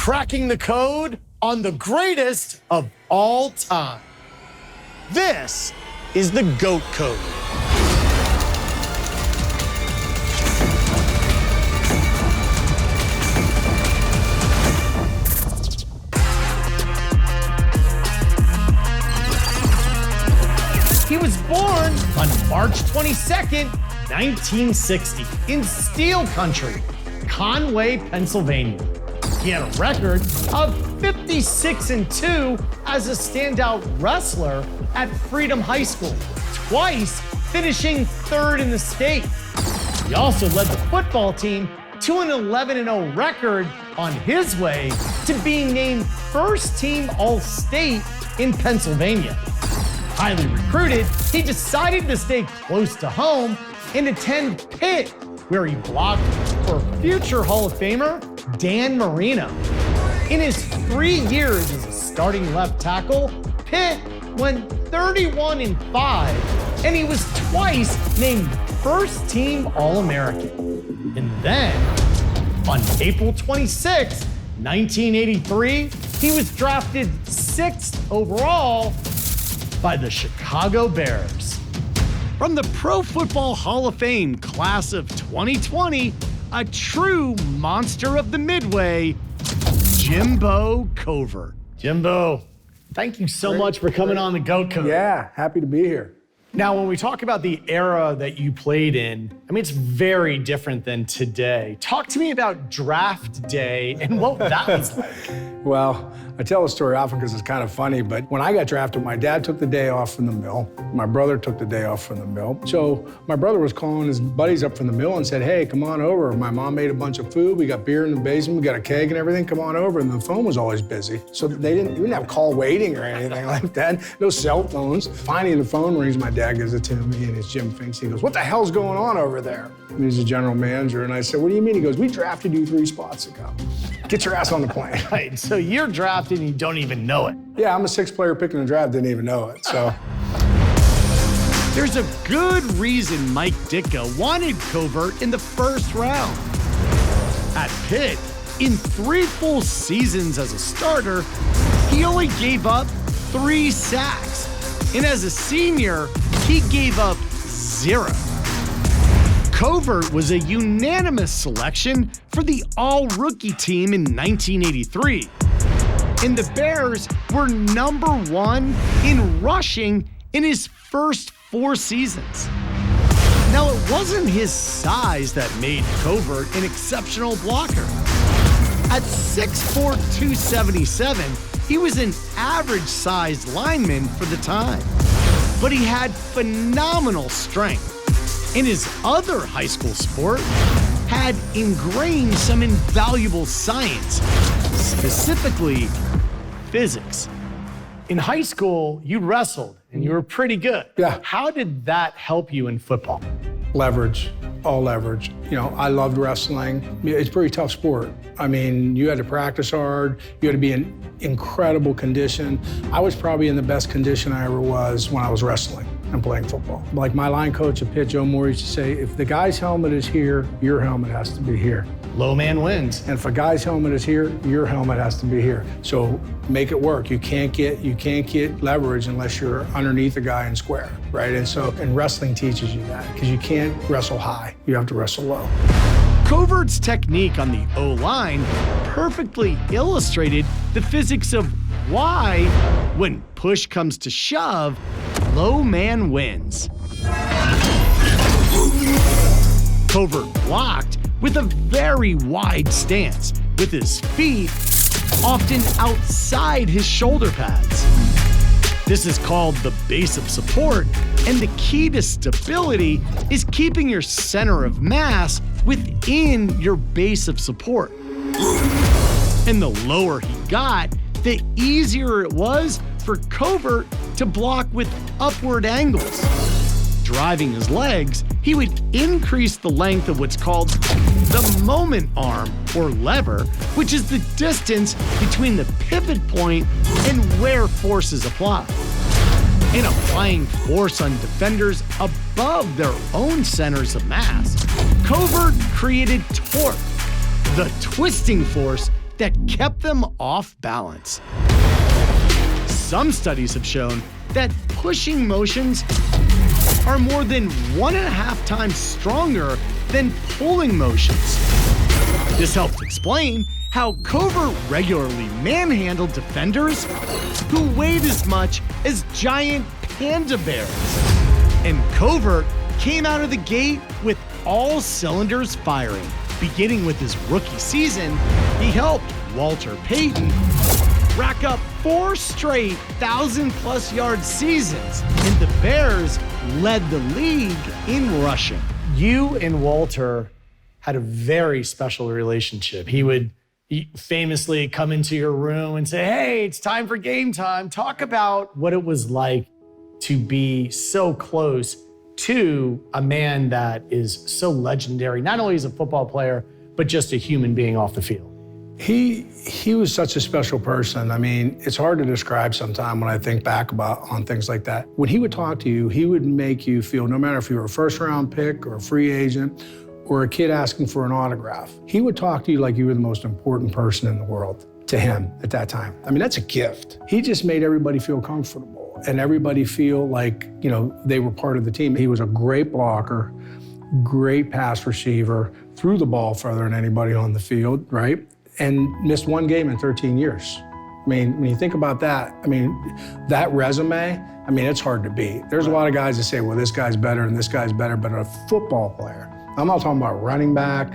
cracking the code on the greatest of all time. This is the GOAT Code. He was born on March 22nd, 1960, in Steel Country, Conway, Pennsylvania. He had a record of 56-2 as a standout wrestler at Freedom High School, twice finishing third in the state. He also led the football team to an 11-0 record on his way to being named first team All-State in Pennsylvania. Highly recruited, he decided to stay close to home and attend Pitt, where he blocked for future Hall of Famer Dan Marino. In his 3 years as a starting left tackle, Pitt went 31-5, and he was twice named first team All-American. And then, on April 26, 1983, he was drafted 6th overall by the Chicago Bears. From the Pro Football Hall of Fame class of 2020, a true monster of the Midway, Jimbo Covert. Jimbo, thank you so much for coming on the GOAT Code. Yeah, happy to be here. Now, when we talk about the era that you played in, I mean, it's very different than today. Talk to me about draft day and what that was like. Well, I tell the story often because it's kind of funny, but when I got drafted, my dad took the day off from the mill. My brother took the day off from the mill. So my brother was calling his buddies up from the mill and said, hey, come on over. My mom made a bunch of food. We got beer in the basement. We got a keg and everything. Come on over. And the phone was always busy. So they didn't have call waiting or anything like that. No cell phones. Finally, the phone rings. My dad gives it to me, and it's Jim Finks. He goes, what the hell's going on over there? And he's the general manager. And I said, what do you mean? He goes, we drafted you 3 spots ago. Get your ass on the plane. Right, so you're drafted and you don't even know it. Yeah, I'm a 6th player picking the draft, didn't even know it, so. There's a good reason Mike Ditka wanted Covert in the 1st round. At Pitt, in 3 full seasons as a starter, he only gave up 3 sacks. And as a senior, he gave up 0. Covert was a unanimous selection for the all-rookie team in 1983. And the Bears were number 1 in rushing in his first 4 seasons. Now, it wasn't his size that made Covert an exceptional blocker. At 6'4", 277, he was an average-sized lineman for the time. But he had phenomenal strength. In his other high school sport, had ingrained some invaluable science, specifically physics. In high school, you wrestled and you were pretty good. Yeah. How did that help you in football? Leverage, all leverage. You know, I loved wrestling. It's a pretty tough sport. I mean, you had to practice hard. You had to be in incredible condition. I was probably in the best condition I ever was when I was wrestling and playing football. Like my line coach at Pitt, Joe Moore, used to say, if the guy's helmet is here, your helmet has to be here. Low man wins. And if a guy's helmet is here, your helmet has to be here. So make it work. You can't get leverage unless you're underneath a guy and square, right? And wrestling teaches you that because you can't wrestle high. You have to wrestle low. Covert's technique on the O-line perfectly illustrated the physics of why, when push comes to shove, low man wins. Covert blocked with a very wide stance, with his feet often outside his shoulder pads. This is called the base of support, and the key to stability is keeping your center of mass within your base of support. And the lower he got, the easier it was for Covert to block with upward angles. Driving his legs, he would increase the length of what's called the moment arm or lever, which is the distance between the pivot point and where force is applied. In applying force on defenders above their own centers of mass, Covert created torque, the twisting force that kept them off balance. Some studies have shown that pushing motions are more than 1.5 times stronger than pulling motions. This helped explain how Covert regularly manhandled defenders who weighed as much as giant panda bears. And Covert came out of the gate with all cylinders firing. Beginning with his rookie season, he helped Walter Payton rack up 4 straight 1,000+ yard seasons, and the Bears led the league in rushing. You and Walter had a very special relationship. He would famously come into your room and say, "Hey, it's time for game time." Talk about what it was like to be so close to a man that is so legendary, not only as a football player, but just a human being off the field. He was such a special person. I mean, it's hard to describe sometimes when I think back on things like that. When he would talk to you, he would make you feel, no matter if you were a first-round pick or a free agent or a kid asking for an autograph, he would talk to you like you were the most important person in the world to him at that time. I mean, that's a gift. He just made everybody feel comfortable and everybody feel like, you know, they were part of the team. He was a great blocker, great pass receiver, threw the ball further than anybody on the field, right? And missed 1 game in 13 years. I mean, when you think about that, I mean, that resume, I mean, it's hard to beat. There's a lot of guys that say, well, this guy's better and this guy's better, but a football player, I'm not talking about running back.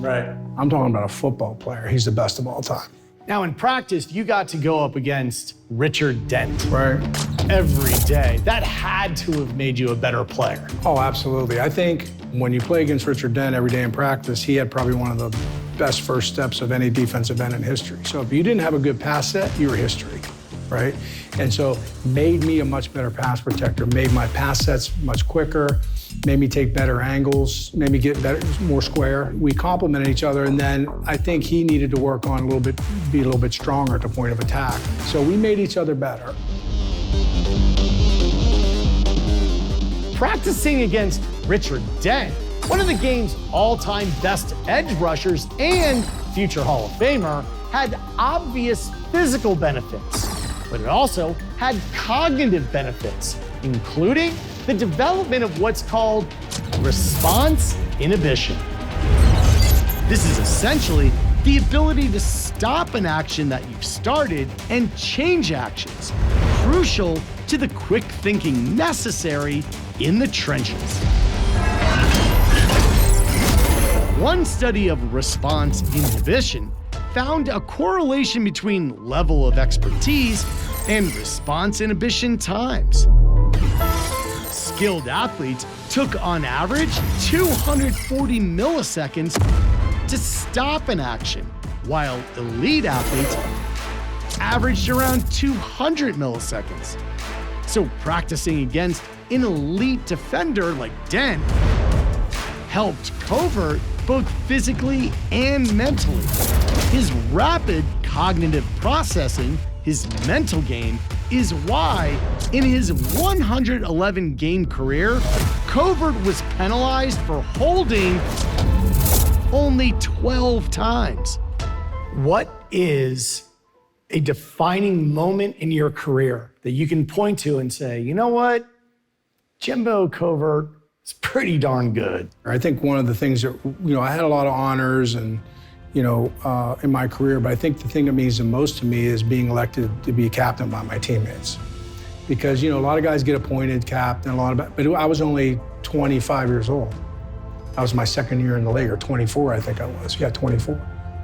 Right. I'm talking about a football player. He's the best of all time. Now, in practice, you got to go up against Richard Dent. Right. Every day. That had to have made you a better player. Oh, absolutely. I think when you play against Richard Dent every day in practice, he had probably one of the best first steps of any defensive end in history. So if you didn't have a good pass set, you were history, right? And so made me a much better pass protector, made my pass sets much quicker, made me take better angles, made me get better, more square. We complemented each other, and then I think he needed to work on be a little bit stronger at the point of attack. So we made each other better. Practicing against Richard Dent, one of the game's all-time best edge rushers and future Hall of Famer, had obvious physical benefits, but it also had cognitive benefits, including the development of what's called response inhibition. This is essentially the ability to stop an action that you've started and change actions, crucial to the quick thinking necessary in the trenches. One study of response inhibition found a correlation between level of expertise and response inhibition times. Skilled athletes took, on average, 240 milliseconds to stop an action, while elite athletes averaged around 200 milliseconds. So practicing against an elite defender like Dent helped Covert both physically and mentally. His rapid cognitive processing, his mental game, is why in his 111-game career, Covert was penalized for holding only 12 times. What is a defining moment in your career that you can point to and say, you know what, Jimbo Covert is pretty darn good? I think one of the things that, you know, I had a lot of honors and, you know, in my career, but I think the thing that means the most to me is being elected to be captain by my teammates. Because, you know, a lot of guys get appointed captain, but I was only 25 years old. That was my second year in the league, or 24, I think I was. Yeah, 24.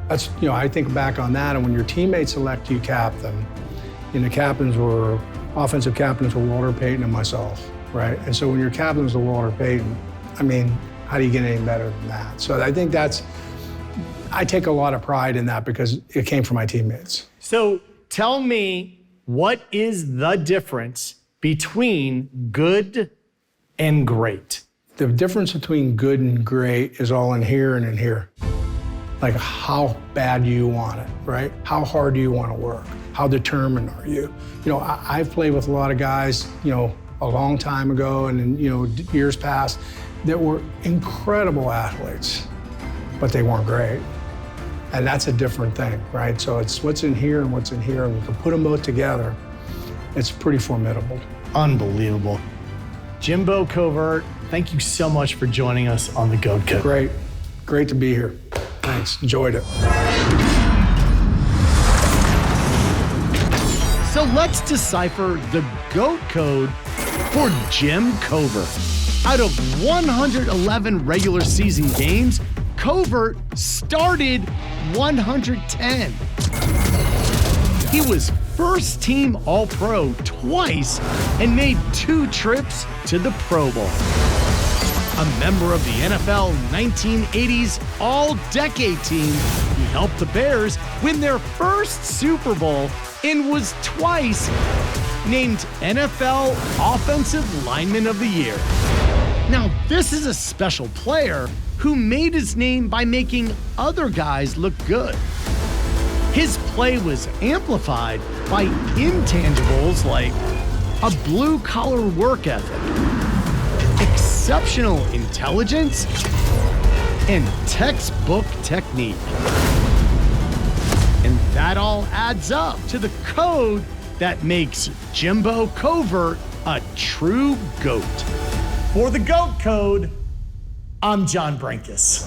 That's, you know, I think back on that, and when your teammates elect you captain, and the offensive captains were Walter Payton and myself, right? And so when your captains were Walter Payton, I mean, how do you get any better than that? So I think I take a lot of pride in that because it came from my teammates. So tell me, what is the difference between good and great? The difference between good and great is all in here and in here. Like, how bad do you want it, right? How hard do you want to work? How determined are you? You know, I've played with a lot of guys, you know, a long time ago and in, you know, years past that were incredible athletes, but they weren't great. And that's a different thing, right? So it's what's in here and what's in here, and we can put them both together. It's pretty formidable. Unbelievable. Jimbo Covert, thank you so much for joining us on the Goat Code. Great to be here. Thanks, enjoyed it. So let's decipher the GOAT code for Jim Covert. Out of 111 regular season games, Covert started 110. He was first team All-Pro twice and made 2 trips to the Pro Bowl. A member of the NFL 1980s All-Decade team, he helped the Bears win their first Super Bowl and was twice named NFL Offensive Lineman of the Year. Now, this is a special player who made his name by making other guys look good. His play was amplified by intangibles like a blue-collar work ethic, exceptional intelligence, and textbook technique. And that all adds up to the code that makes Jimbo Covert a true GOAT. For the GOAT Code, I'm John Brinkus.